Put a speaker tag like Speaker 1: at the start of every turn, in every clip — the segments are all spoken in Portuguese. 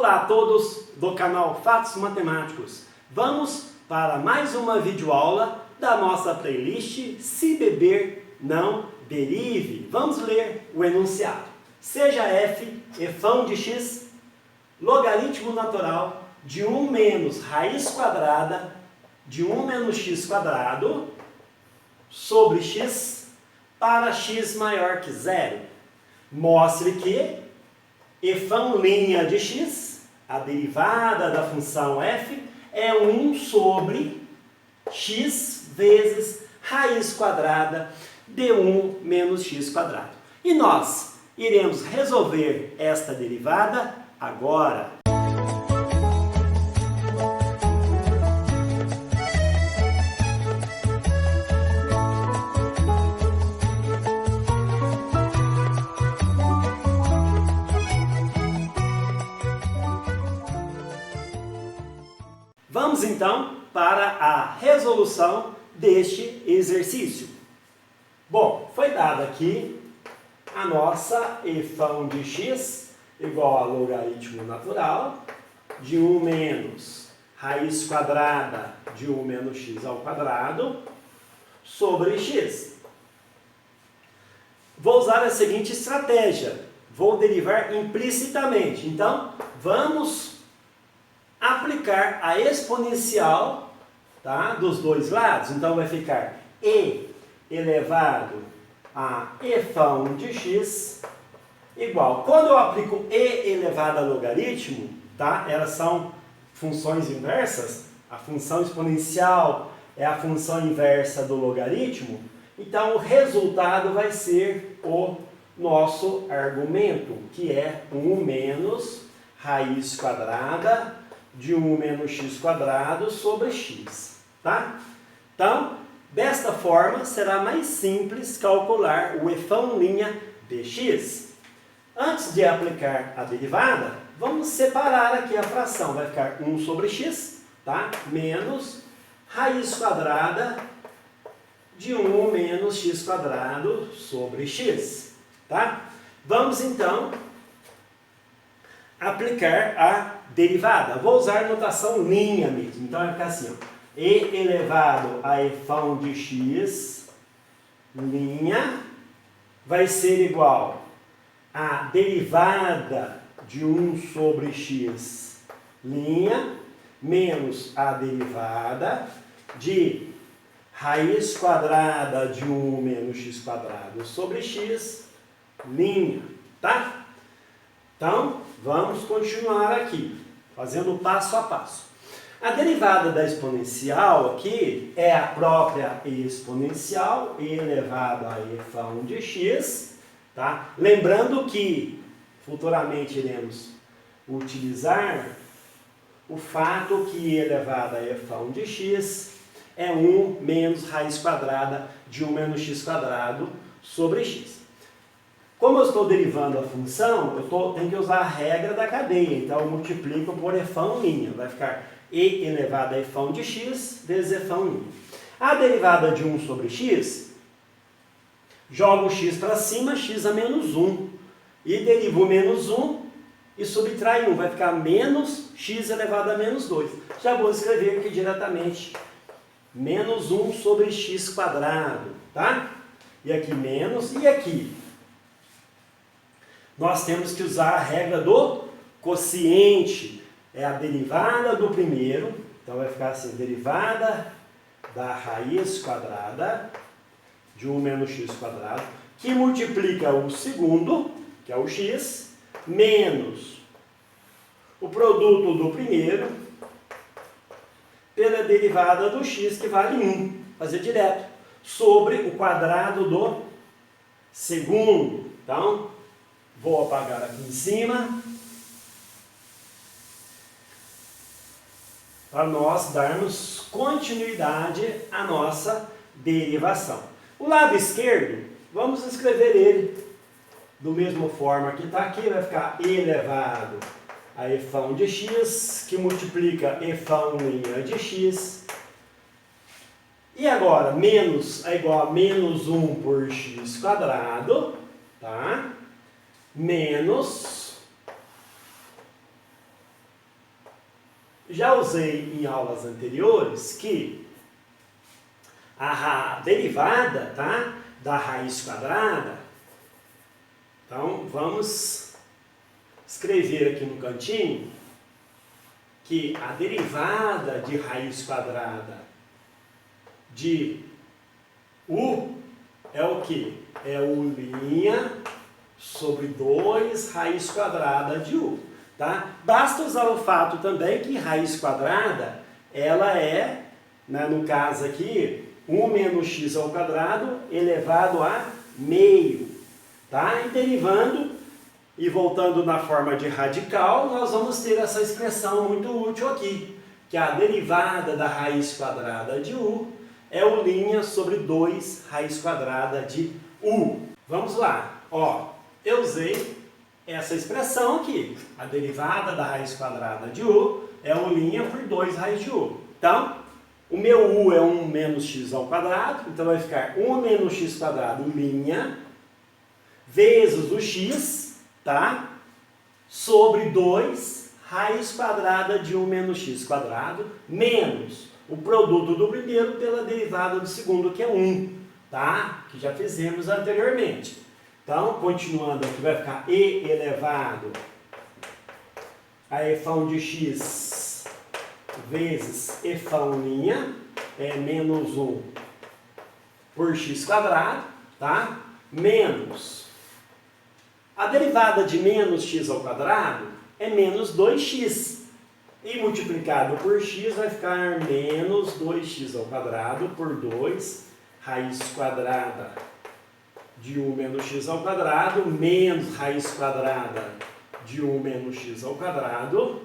Speaker 1: Olá a todos do canal Fatos Matemáticos. Vamos para mais uma videoaula da nossa playlist Se Beber Não Derive. Vamos ler o enunciado. Seja f efão de x, logaritmo natural de 1 menos raiz quadrada de 1 menos x quadrado sobre x para x maior que zero. Mostre que efão' de x, a derivada da função f, é 1 sobre x vezes raiz quadrada de 1 menos x quadrado. E nós iremos resolver esta derivada agora. Vamos então para a resolução deste exercício. Bom, foi dado aqui a nossa efão de x igual a logaritmo natural de 1 menos raiz quadrada de 1 menos x ao quadrado sobre x. Vou usar a seguinte estratégia. Vou derivar implicitamente. Então, vamos aplicar a exponencial, tá, dos dois lados. Então vai ficar e elevado a efão de x igual. Quando eu aplico e elevado a logaritmo, tá, elas são funções inversas. A função exponencial é a função inversa do logaritmo. Então o resultado vai ser o nosso argumento, que é 1 menos raiz quadrada de 1 menos x quadrado sobre x, tá? Então, desta forma, será mais simples calcular o efão' de x. Antes de aplicar a derivada, vamos separar aqui a fração. Vai ficar 1 sobre x, tá? Menos raiz quadrada de 1 menos x quadrado sobre x, tá? Vamos, então, aplicar a derivada. Vou usar notação linha mesmo. Então vai ficar assim, ó. E elevado a efão de x, linha, vai ser igual a derivada de 1 sobre x, linha, menos a derivada de raiz quadrada de 1 menos x quadrado sobre x, linha, tá? Então, vamos continuar aqui, fazendo passo a passo. A derivada da exponencial aqui é a própria exponencial elevado a efão de x, tá? Lembrando que futuramente iremos utilizar o fato que elevado a efão de x é 1 menos raiz quadrada de 1 menos x quadrado sobre x. Como eu estou derivando a função, tenho que usar a regra da cadeia. Então, eu multiplico por efão'. Vai ficar e elevado a efão de x vezes efão'. A derivada de 1 sobre x, jogo o x para cima, x a menos 1. E derivo o menos 1 e subtrai 1. Vai ficar menos x elevado a menos 2. Já vou escrever aqui diretamente. Menos 1 sobre x quadrado. Tá? E aqui menos. E aqui? Nós temos que usar a regra do quociente. É a derivada do primeiro. Então vai ficar assim, derivada da raiz quadrada de 1 menos x quadrado, que multiplica o segundo, que é o x, menos o produto do primeiro, pela derivada do x, que vale 1. Fazer direto. Sobre o quadrado do segundo. Então, vou apagar aqui em cima, para nós darmos continuidade à nossa derivação. O lado esquerdo, vamos escrever ele da mesma forma que está aqui, vai ficar elevado a efão de x, que multiplica efão' de x. E agora, menos é igual a menos 1 por x quadrado, tá? Menos Já usei em aulas anteriores que a derivada, tá, da raiz quadrada, então vamos escrever aqui no cantinho que a derivada de raiz quadrada de u é o que? É u' sobre 2 raiz quadrada de u. Tá? Basta usar o fato também que raiz quadrada, ela é, né, no caso aqui, 1 menos x ao quadrado elevado a meio. Tá? E derivando e voltando na forma de radical, nós vamos ter essa expressão muito útil aqui, que a derivada da raiz quadrada de u é u' sobre 2 raiz quadrada de u. Vamos lá. Ó, eu usei essa expressão aqui, a derivada da raiz quadrada de u é u' por 2 raiz de u. Então, o meu u é 1 menos x ao quadrado, então vai ficar 1 menos x quadrado u', vezes o x, tá? Sobre 2 raiz quadrada de 1 menos x quadrado, menos o produto do primeiro pela derivada do segundo, que é 1, tá? Que já fizemos anteriormente. Então, continuando aqui, vai ficar e elevado a efão de x vezes efão', é menos 1 por x quadrado, tá? Menos a derivada de menos x ao quadrado é menos 2x. E multiplicado por x vai ficar menos 2x ao quadrado por 2 raiz quadrada de 1 menos x ao quadrado, menos raiz quadrada de 1 menos x ao quadrado,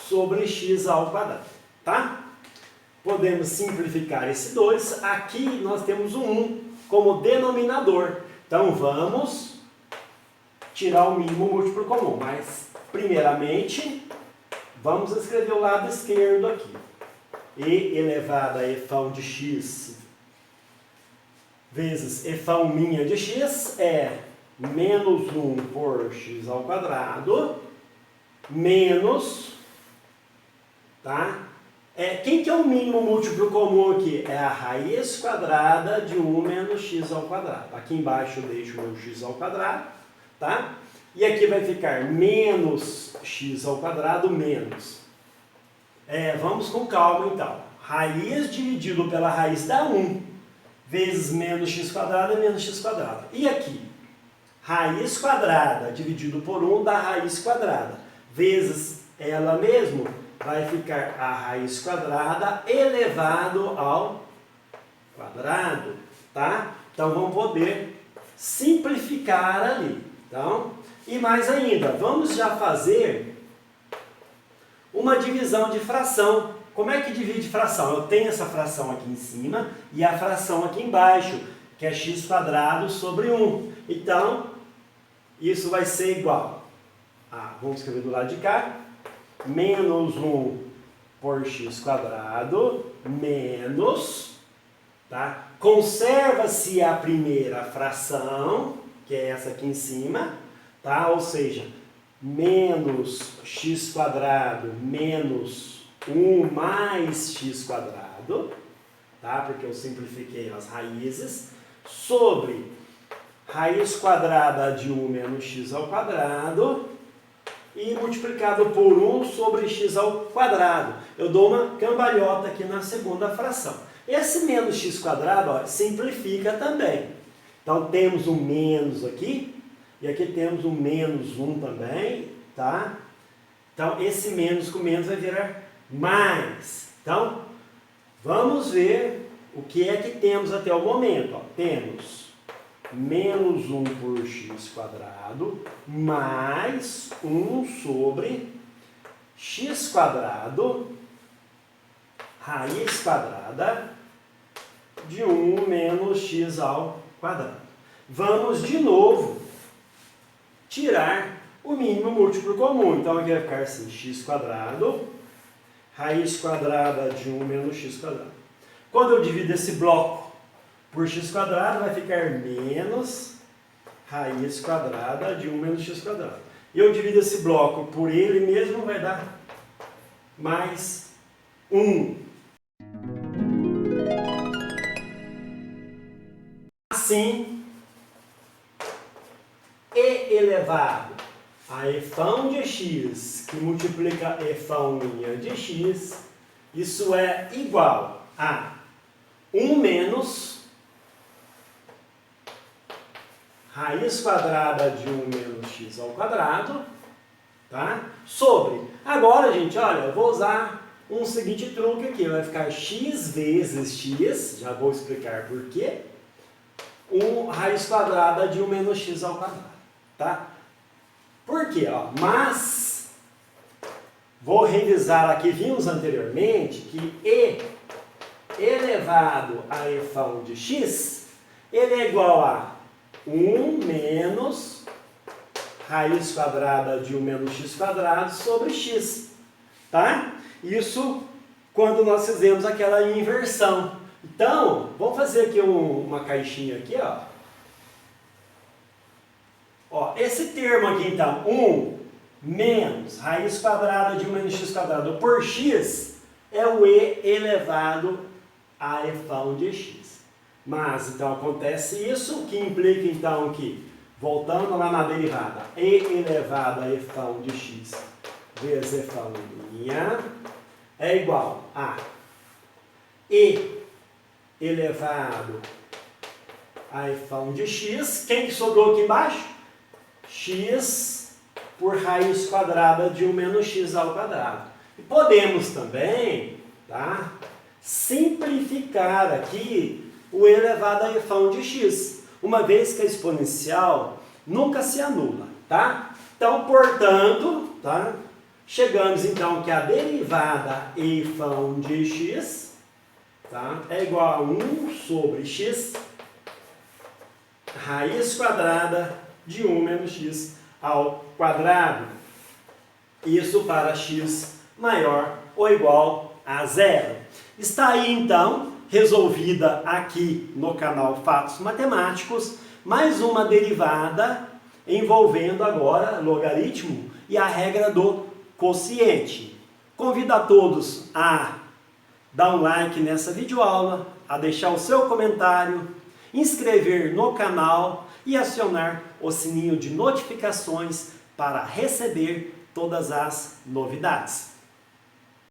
Speaker 1: sobre x ao quadrado, tá? Podemos simplificar esse 2, aqui nós temos o 1 como denominador, então vamos tirar o mínimo múltiplo comum, mas primeiramente vamos escrever o lado esquerdo aqui, e elevado a efão de x vezes efão' de x é menos 1 por x ao quadrado, menos, tá? Quem que é o mínimo múltiplo comum aqui? É a raiz quadrada de 1 menos x ao quadrado. Aqui embaixo eu deixo o meu x ao quadrado, tá? E aqui vai ficar menos x ao quadrado menos. Vamos com calma então. Raiz dividido pela raiz dá 1. Vezes menos x quadrado é menos x quadrado. E aqui? Raiz quadrada dividido por 1 dá raiz quadrada. Vezes ela mesmo vai ficar a raiz quadrada elevado ao quadrado. Tá? Então vamos poder simplificar ali. Então, e mais ainda, vamos já fazer uma divisão de fração. Como é que divide fração? Eu tenho essa fração aqui em cima e a fração aqui embaixo, que é x quadrado sobre 1. Então, isso vai ser igual a, vamos escrever do lado de cá, menos 1 por x quadrado, menos, tá? Conserva-se a primeira fração, que é essa aqui em cima, tá? Ou seja, menos x quadrado menos 1 mais x quadrado, tá? Porque eu simplifiquei as raízes, sobre raiz quadrada de 1 menos x ao quadrado, e multiplicado por 1 sobre x ao quadrado. Eu dou uma cambalhota aqui na segunda fração. Esse menos x quadrado, ó, simplifica também. Então temos um menos aqui, e aqui temos um menos 1 também, tá? Então esse menos com menos vai virar mais. Então, vamos ver o que é que temos até o momento. Ó. Temos menos 1 por x quadrado mais 1 sobre x quadrado raiz quadrada de 1 menos x ao quadrado. Vamos de novo tirar o mínimo múltiplo comum. Então aqui vai ficar assim, x quadrado raiz quadrada de 1 menos x quadrado. Quando eu divido esse bloco por x quadrado, vai ficar menos raiz quadrada de 1 menos x quadrado. E eu divido esse bloco por ele mesmo, vai dar mais 1. Assim, e elevado a efão de x, que multiplica efão de x, isso é igual a 1 menos raiz quadrada de 1 menos x ao quadrado, tá? Sobre. Agora, gente, olha, eu vou usar um seguinte truque aqui, vai ficar x vezes x, já vou explicar por quê, raiz quadrada de 1 menos x ao quadrado, tá? Por quê? Ó, mas, vou revisar aqui, vimos anteriormente que e elevado a efão de x, ele é igual a 1 menos raiz quadrada de 1 menos x quadrado sobre x, tá? Isso quando nós fizemos aquela inversão. Então, vamos fazer aqui uma caixinha aqui, ó. Ó, esse termo aqui, então, 1 menos raiz quadrada de 1 menos x quadrado por x é o e elevado a efão de x. Mas, então, acontece isso, que implica, então, que, voltando lá na derivada, e elevado a efão de x vezes efão é igual a e elevado a efão de x. Quem que sobrou aqui embaixo? X por raiz quadrada de 1 menos x ao quadrado. E podemos também, tá, simplificar aqui o elevado a efão de x, uma vez que a exponencial nunca se anula, tá? Então, portanto, tá, chegamos então que a derivada efão de x, tá, é igual a 1 sobre x raiz quadrada de 1 menos x ao quadrado. Isso para x maior ou igual a 0. Está aí então resolvida aqui no canal Fatos Matemáticos mais uma derivada envolvendo agora logaritmo e a regra do quociente. Convido a todos a dar um like nessa videoaula, a deixar o seu comentário, inscrever no canal e acionar o sininho de notificações para receber todas as novidades.